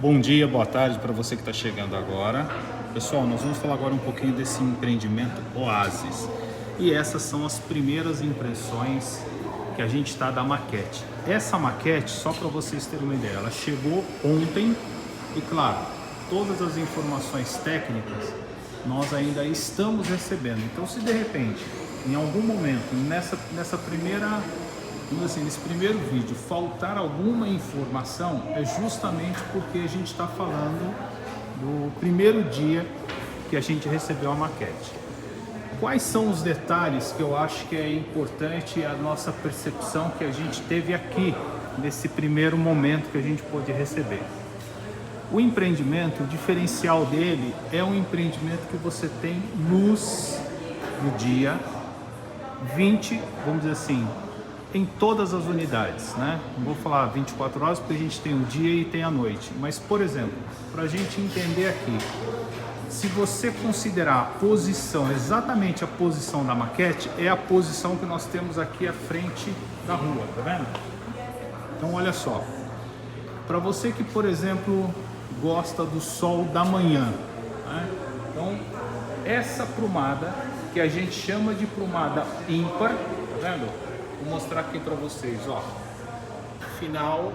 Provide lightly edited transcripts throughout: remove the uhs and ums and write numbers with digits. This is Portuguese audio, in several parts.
Bom dia, boa tarde para você que está chegando agora. Pessoal, nós vamos falar agora um pouquinho desse empreendimento Oasis. E essas são as primeiras impressões que a gente está da maquete. Essa maquete, só para vocês terem uma ideia, ela chegou ontem e, claro, todas as informações técnicas nós ainda estamos recebendo. Então, se de repente, em algum momento, nessa primeira... assim, nesse primeiro vídeo faltar alguma informação, é justamente porque a gente está falando do primeiro dia que a gente recebeu a maquete. Quais são os detalhes que eu acho que é importante a nossa percepção que a gente teve aqui nesse primeiro momento que a gente pôde receber? O empreendimento, o diferencial dele é um empreendimento que você tem luz no dia 20, vamos dizer assim, em todas as unidades, né? Não vou falar 24 horas porque a gente tem o dia e tem a noite, mas, por exemplo, para a gente entender aqui, se você considerar a posição, exatamente a posição da maquete, é a posição que nós temos aqui à frente da rua, tá vendo? Então, olha só, para você que, por exemplo, gosta do sol da manhã, né? Então, essa prumada, que a gente chama de prumada ímpar, tá vendo? Vou mostrar aqui para vocês, ó. Final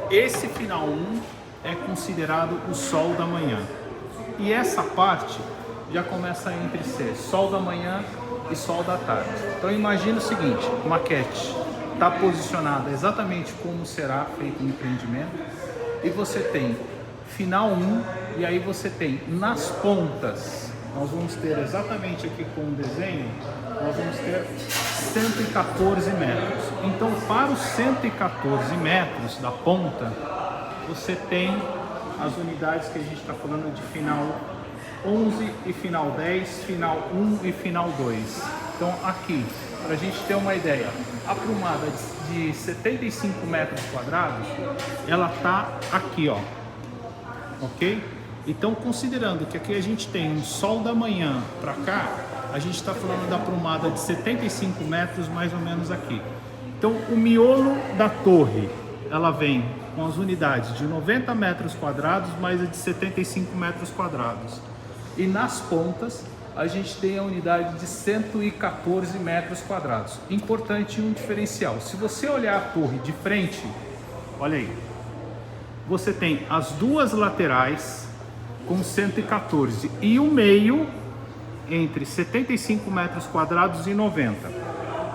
1. Esse final 1 é considerado o sol da manhã. E essa parte já começa entre ser sol da manhã e sol da tarde. Então imagina o seguinte, maquete está posicionada exatamente como será feito o empreendimento. E você tem final 1 e aí você tem nas pontas. Nós vamos ter exatamente aqui com o desenho, nós vamos ter 114 metros. Então, para os 114 metros da ponta, você tem as unidades que a gente está falando de final 11 e final 10, final 1 e final 2. Então, aqui, para a gente ter uma ideia, a prumada de 75 metros quadrados, ela está aqui, ó, ok? Então, considerando que aqui a gente tem um sol da manhã para cá, a gente está falando da prumada de 75 metros mais ou menos aqui. Então, o miolo da torre, ela vem com as unidades de 90 metros quadrados mais a de 75 metros quadrados. E nas pontas, a gente tem a unidade de 114 metros quadrados. Importante um diferencial. Se você olhar a torre de frente, olha aí, você tem as duas laterais com 114 e o meio entre 75 metros quadrados e 90.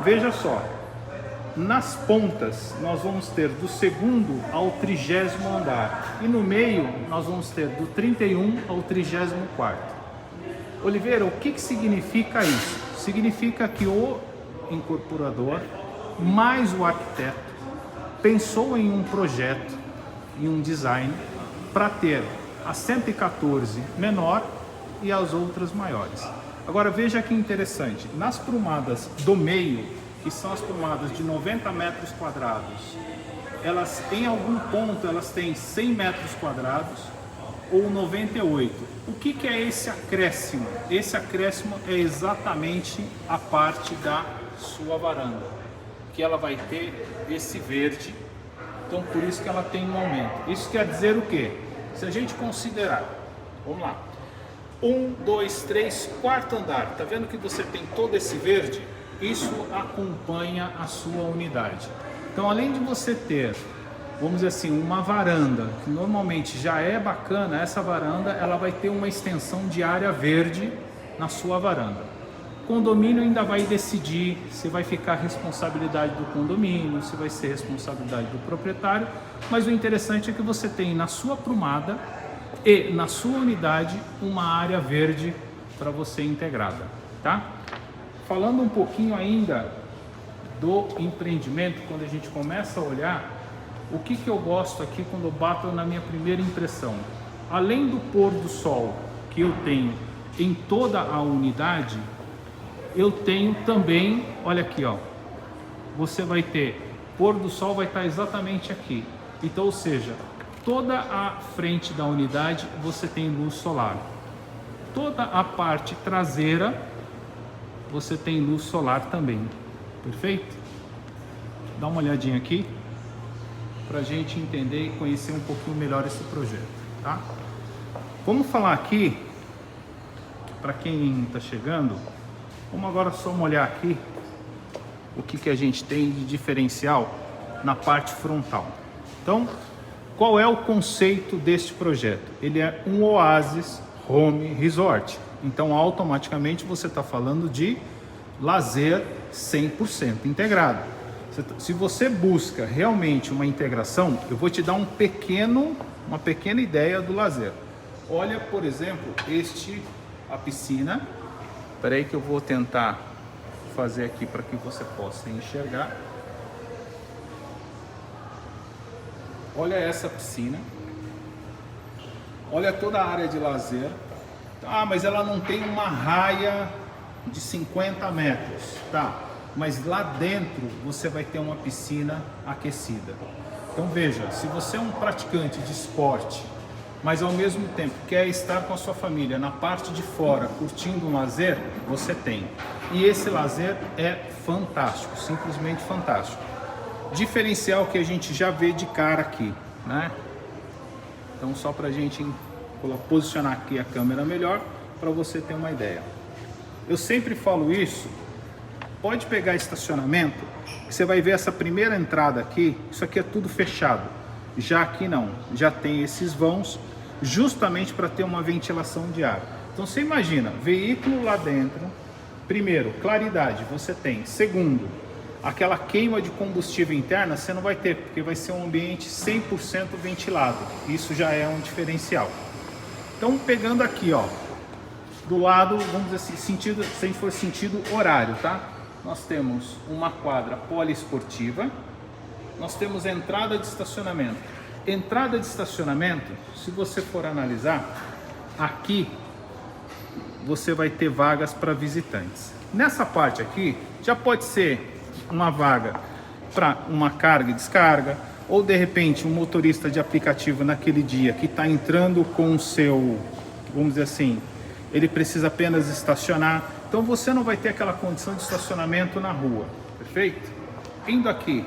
Veja só, nas pontas nós vamos ter do segundo ao 30º andar e no meio nós vamos ter do 31 ao 34º. Oliveira, o que significa isso? Significa que o incorporador mais o arquiteto pensou em um projeto, em um design para ter a 114 menor e as outras maiores. Agora veja que interessante, nas prumadas do meio, que são as prumadas de 90 metros quadrados, elas em algum ponto elas têm 100 metros quadrados ou 98. O que é esse acréscimo? Esse acréscimo é exatamente a parte da sua varanda, que ela vai ter esse verde, então por isso que ela tem um aumento. Isso quer dizer o quê? Se a gente considerar, vamos lá, 1, 2, 3, quarto andar, tá vendo que você tem todo esse verde? Isso acompanha a sua unidade. Então, além de você ter, vamos dizer assim, uma varanda, que normalmente já é bacana, essa varanda ela vai ter uma extensão de área verde na sua varanda. O condomínio ainda vai decidir se vai ficar responsabilidade do condomínio, se vai ser responsabilidade do proprietário, mas o interessante é que você tem na sua prumada e na sua unidade uma área verde para você integrada, tá? Falando um pouquinho ainda do empreendimento, quando a gente começa a olhar, o que eu gosto aqui quando eu bato na minha primeira impressão? Além do pôr do sol que eu tenho em toda a unidade, eu tenho também, olha aqui, ó, você vai ter, pôr do sol vai estar exatamente aqui. Então, ou seja, toda a frente da unidade você tem luz solar. Toda a parte traseira você tem luz solar também. Perfeito? Dá uma olhadinha aqui. para a gente entender e conhecer um pouquinho melhor esse projeto, tá? Vamos falar aqui, para quem está chegando, vamos agora só olhar aqui o que a gente tem de diferencial na parte frontal. Então, qual é o conceito deste projeto? Ele é um Oasis Home Resort. Então, automaticamente você está falando de lazer 100% integrado. Se você busca realmente uma integração, eu vou te dar uma pequena ideia do lazer. Olha, por exemplo, a piscina. Espera aí que eu vou tentar fazer aqui para que você possa enxergar. Olha essa piscina. Olha toda a área de lazer. Ah, mas ela não tem uma raia de 50 metros. Tá, mas lá dentro você vai ter uma piscina aquecida. Então veja, se você é um praticante de esporte, mas ao mesmo tempo quer estar com a sua família na parte de fora, curtindo um lazer, você tem. E esse lazer é fantástico, simplesmente fantástico. Diferencial que a gente já vê de cara aqui, né? Então só para a gente posicionar aqui a câmera melhor, para você ter uma ideia. Eu sempre falo isso, pode pegar estacionamento, que você vai ver essa primeira entrada aqui, isso aqui é tudo fechado. Já aqui não, já tem esses vãos, justamente para ter uma ventilação de ar. Então você imagina, veículo lá dentro, primeiro, claridade você tem. Segundo, aquela queima de combustível interna você não vai ter, porque vai ser um ambiente 100% ventilado. Isso já é um diferencial. Então pegando aqui, ó, do lado, vamos dizer assim, sentido, se a gente for sentido horário, tá? Nós temos uma quadra poliesportiva, nós temos entrada de estacionamento. Entrada de estacionamento, se você for analisar, aqui você vai ter vagas para visitantes. Nessa parte aqui, já pode ser uma vaga para uma carga e descarga, ou de repente um motorista de aplicativo naquele dia que está entrando com o seu, vamos dizer assim, ele precisa apenas estacionar. Então você não vai ter aquela condição de estacionamento na rua, perfeito? Indo aqui,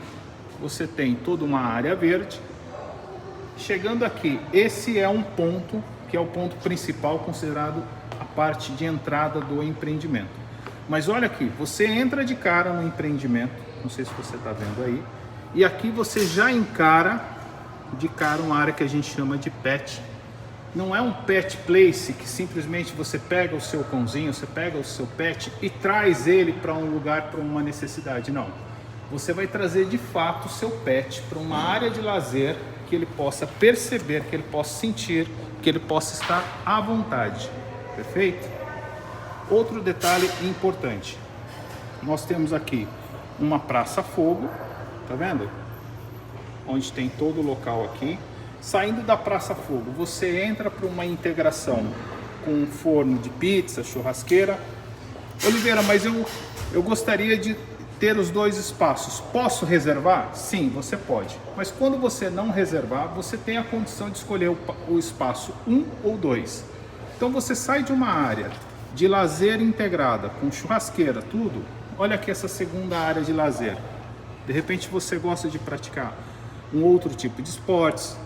você tem toda uma área verde. Chegando aqui, esse é um ponto que é o ponto principal, considerado a parte de entrada do empreendimento. Mas olha aqui, você entra de cara no empreendimento, não sei se você está vendo aí, e aqui você já encara de cara uma área que a gente chama de pet. Não é um pet place que simplesmente você pega o seu cãozinho, você pega o seu pet e traz ele para um lugar, para uma necessidade. Não. Você vai trazer de fato o seu pet para uma área de lazer que ele possa perceber, que ele possa sentir, que ele possa estar à vontade. Perfeito? Outro detalhe importante. Nós temos aqui uma praça fogo, tá vendo? Onde tem todo o local aqui. Saindo da Praça Fogo, você entra para uma integração com um forno de pizza, churrasqueira. Oliveira, mas eu gostaria de ter os dois espaços. Posso reservar? Sim, você pode. Mas quando você não reservar, você tem a condição de escolher o espaço 1 ou 2. Então você sai de uma área de lazer integrada, com churrasqueira, tudo. Olha aqui essa segunda área de lazer. De repente você gosta de praticar um outro tipo de esportes,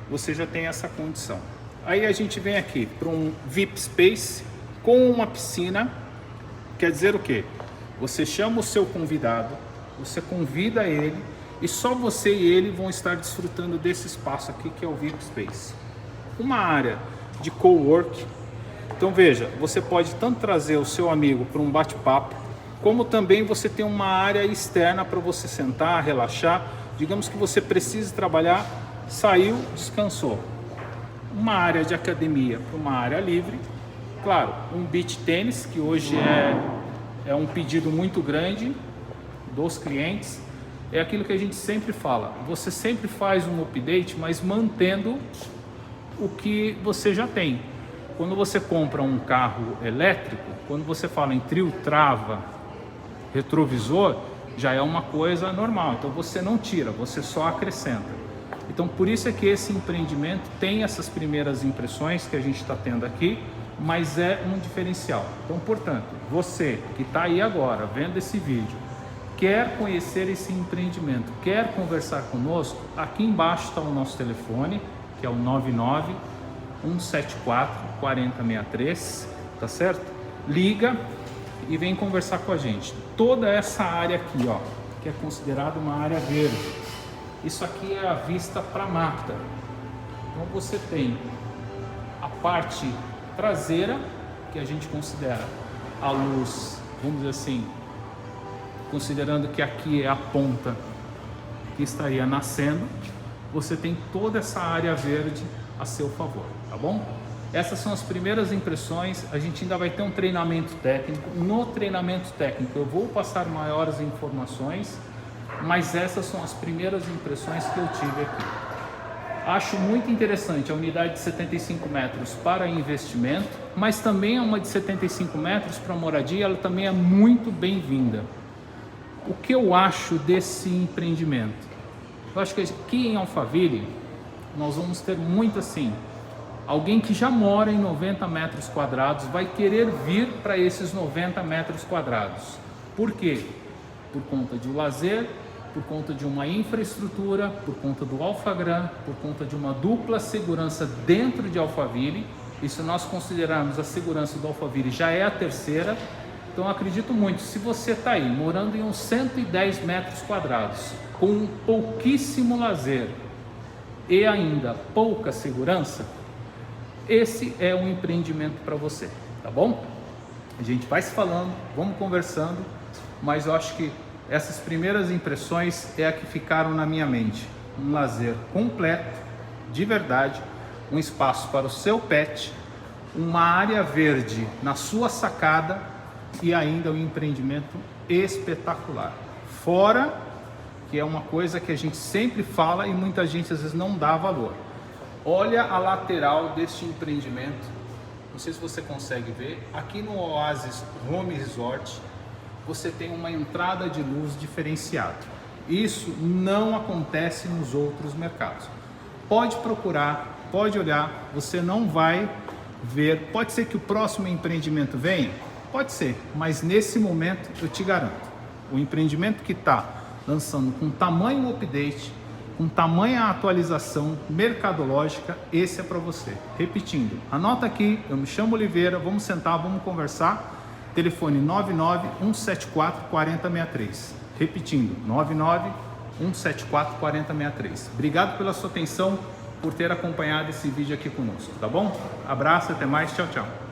você já tem essa condição. Aí a gente vem aqui para um VIP Space com uma piscina. Quer dizer o quê? Você chama o seu convidado, você convida ele e só você e ele vão estar desfrutando desse espaço aqui que é o VIP Space. Uma área de cowork. Então veja, você pode tanto trazer o seu amigo para um bate-papo, como também você tem uma área externa para você sentar, relaxar. Digamos que você precise trabalhar, saiu, descansou. Uma área de academia para uma área livre. Claro, um beach tênis, que hoje é um pedido muito grande dos clientes. É aquilo que a gente sempre fala. Você sempre faz um update, mas mantendo o que você já tem. Quando você compra um carro elétrico, quando você fala em trio, trava, retrovisor, já é uma coisa normal. Então você não tira, você só acrescenta. Então por isso é que esse empreendimento tem essas primeiras impressões que a gente está tendo aqui, mas é um diferencial. Então, portanto, você que está aí agora vendo esse vídeo, quer conhecer esse empreendimento, quer conversar conosco, aqui embaixo está o nosso telefone, que é o 99 174 4063, tá certo? Liga e vem conversar com a gente. Toda essa área aqui, ó, que é considerada uma área verde, isso aqui é a vista para a mata. Então você tem a parte traseira, que a gente considera a luz, vamos dizer assim, considerando que aqui é a ponta que estaria nascendo, você tem toda essa área verde a seu favor, tá bom? Essas são as primeiras impressões. A gente ainda vai ter um treinamento técnico. No treinamento técnico eu vou passar maiores informações, mas essas são as primeiras impressões que eu tive aqui. Acho muito interessante a unidade de 75 metros para investimento, mas também uma de 75 metros para moradia, ela também é muito bem-vinda. O que eu acho desse empreendimento? Eu acho que aqui em Alphaville nós vamos ter muito assim, alguém que já mora em 90 metros quadrados vai querer vir para esses 90 metros quadrados. Por quê? Por conta de lazer, por conta de uma infraestrutura, por conta do Alphagram, por conta de uma dupla segurança dentro de Alphaville. E se nós considerarmos a segurança do Alphaville, já é a terceira. Então eu acredito muito, se você está aí morando em uns 110 metros quadrados, com pouquíssimo lazer e ainda pouca segurança, esse é um empreendimento para você, tá bom? A gente vai se falando, vamos conversando, mas eu acho que essas primeiras impressões é a que ficaram na minha mente. Um lazer completo, de verdade, um espaço para o seu pet, uma área verde na sua sacada e ainda um empreendimento espetacular. Fora que é uma coisa que a gente sempre fala e muita gente às vezes não dá valor. Olha a lateral deste empreendimento, não sei se você consegue ver, aqui no Oasis Home Resort, você tem uma entrada de luz diferenciada. Isso não acontece nos outros mercados. Pode procurar, pode olhar, você não vai ver. Pode ser que o próximo empreendimento venha? Pode ser, mas nesse momento eu te garanto, o empreendimento que está lançando com tamanho update, com tamanha atualização mercadológica, esse é para você. Repetindo, anota aqui, eu me chamo Oliveira, vamos sentar, vamos conversar. Telefone 99 174 4063. Repetindo, 99 174 4063. Obrigado pela sua atenção, por ter acompanhado esse vídeo aqui conosco, tá bom? Abraço, até mais, tchau, tchau.